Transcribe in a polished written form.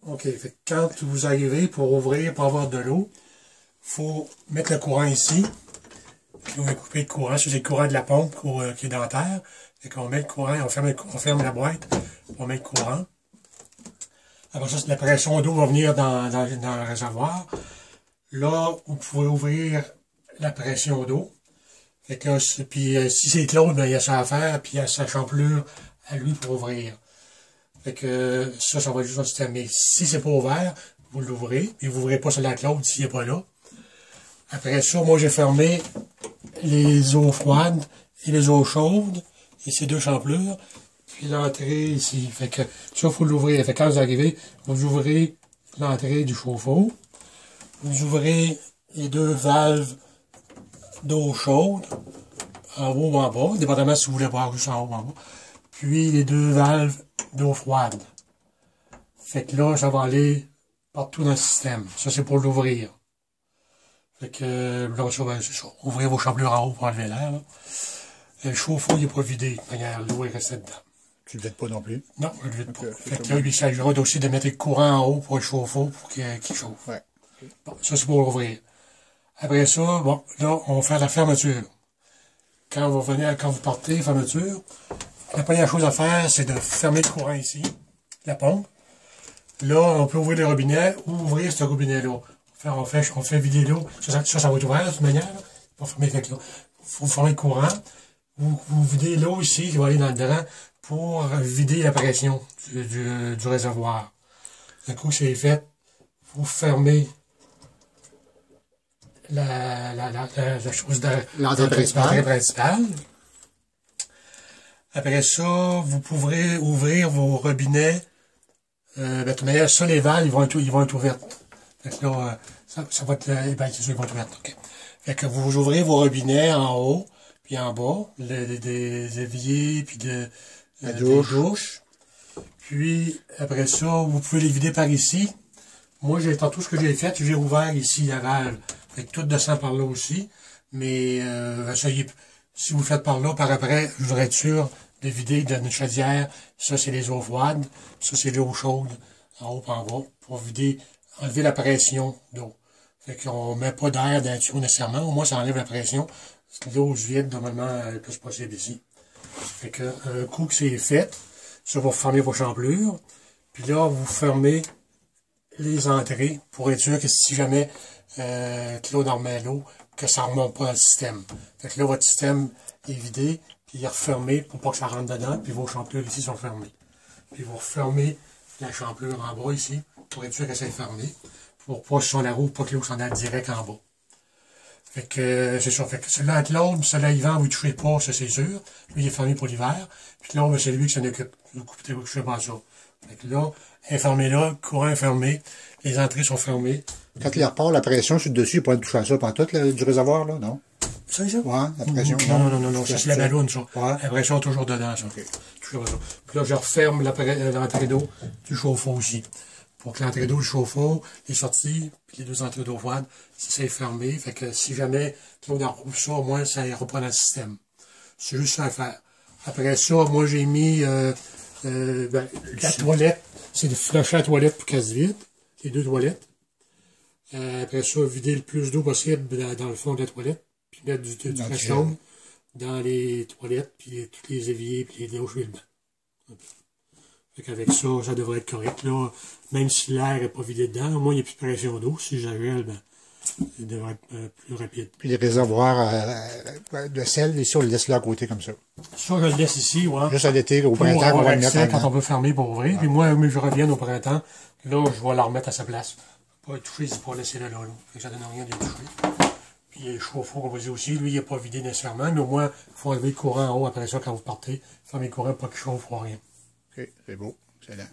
OK. Fait que quand vous arrivez pour ouvrir, pour avoir de l'eau, il faut mettre le courant ici. Puis on va couper le courant. Ça, c'est le courant de la pompe qui est dans terre. Fait qu'on met le courant, on ferme la boîte, on met le courant. Après ça, la pression d'eau va venir dans le réservoir. Là, vous pouvez ouvrir la pression d'eau. Fait que là, puis si c'est Claude, ben, il y a ça à faire, puis il y a sa champlure à lui pour ouvrir. Fait que ça va juste dans le système. Mais si c'est pas ouvert, vous l'ouvrez, puis vous n'ouvrez pas celle de Claude s'il n'est pas là. Après ça, moi j'ai fermé les eaux froides et les eaux chaudes, et ces deux champlures, puis l'entrée ici. Fait que ça, il faut l'ouvrir. Fait que quand vous arrivez, vous ouvrez l'entrée du chauffe-eau, vous ouvrez les deux valves d'eau chaude, en haut ou en bas, dépendamment si vous voulez boire juste en haut ou en bas, puis les deux valves d'eau froide. Fait que là, ça va aller partout dans le système. Ça, c'est pour l'ouvrir. Fait que là, ça, ben, c'est ça. Ouvrez vos champlures en haut pour enlever l'air. Le chauffe-eau, il n'est pas vidé. L'eau est restée dedans. Tu ne le vides pas non plus? Non, je ne le vide pas. Fait que là, il s'agira aussi de mettre le courant en haut pour le chauffe-eau pour qu'il chauffe. Ouais. Bon, ça, c'est pour ouvrir. Après ça, bon, là, on va faire la fermeture. Quand vous partez, fermeture, la première chose à faire, c'est de fermer le courant ici, la pompe. Là, on peut ouvrir le robinet ou ouvrir ce robinet-là. On fait vider l'eau. Ça va être ouvert de toute manière. Là. Pour fermer avec l'eau. Vous fermez le courant. Vous videz l'eau ici qui va aller dans le dedans pour vider la pression du réservoir. Un coup c'est fait, vous fermez la chose de l'entrée principale. Après ça, vous pourrez ouvrir vos robinets. De toute manière, ça, les valves, ils vont être ouvertes. Fait que là, ça va être, ben, c'est sûr, ils vont être ouvertes. Okay. Fait que vous ouvrez vos robinets en haut, puis en bas, des éviers, puis des douches. Puis, après ça, vous pouvez les vider par ici. Moi, tantôt, ce que j'ai fait, j'ai ouvert ici la valve. Fait que tout descend par là aussi. Mais, essayez, si vous le faites par là, par après, je voudrais être sûr de vider de notre chaudière. Ça, c'est les eaux froides. Ça, c'est l'eau chaude, en haut et en bas, pour enlever la pression d'eau. Fait qu'on met pas d'air dans le tuyau nécessairement. Au moins, ça enlève la pression. L'eau se vide, normalement, le plus possible ici. Fait que, un coup que c'est fait, ça va fermer vos champlures. Puis là, vous fermez les entrées pour être sûr que si jamais Claude en remet l'eau, que ça ne remonte pas dans le système. Fait que là, votre système est vidé, puis il est refermé pour pas que ça rentre dedans, puis vos champlures ici sont fermées. Puis vous refermez la champlure en bas ici, pour être sûr que ça est fermé, pour pas sur la roue, pas que l'eau s'en aille direct en bas. Fait que c'est ça. Fait que celui-là avec l'autre, celui-là hiver, vous ne touchez pas, ça c'est sûr. Lui, il est fermé pour l'hiver. Puis l'autre, c'est lui qui s'en occupe. Vous ne touchez pas ça. Fait que là, fermé là, courant est fermé, les entrées sont fermées. Quand il repart, la pression sur le dessus, il ne peut pas toucher à ça pendant tout du réservoir, là, non? Ça, ça? Ouais, la pression. Non, ça c'est la ballonne, ça. Ouais. La pression est toujours dedans, ça. Okay. Touchez pas ça. Puis là, je referme l'entrée d'eau du chauffe-eau aussi. Pour que l'entrée d'eau du chauffe-eau est sortie, puis les deux entrées d'eau froide, c'est fermé. Fait que si jamais Claude en roule ça, au moins, ça reprend dans le système. C'est juste ça à faire. Après ça, moi, j'ai mis la toilette. C'est de flusher la toilette pour qu'elle se vide. Les deux toilettes. Après ça, vider le plus d'eau possible dans le fond de la toilette. Puis mettre du pression dans les toilettes, puis tous les éviers, puis les douches et le bain. Fait qu'avec ça, ça devrait être correct. Là, même si l'air n'est pas vidé dedans, au moins il n'y a plus de pression d'eau. Si j'avais, ben, il devrait être plus rapide. Puis les réservoirs de sel, ici, on le laisse là à côté comme ça. Ça, je le laisse ici, ouais. Juste à l'été, au printemps, on va le mettre quand on veut fermer pour ouvrir. Puis moi, je reviens au printemps, là, je vais la remettre à sa place. Pas le toucher, c'est pas laisser là. Fait que ça donne rien de le toucher. Puis le chauffe-eau, on va dire aussi, lui, il n'est pas vidé nécessairement, mais au moins, il faut enlever le courant en haut après ça quand vous partez. Fermer le courant, pas qu'il chauffe ou rien. OK, c'est beau. Excellent.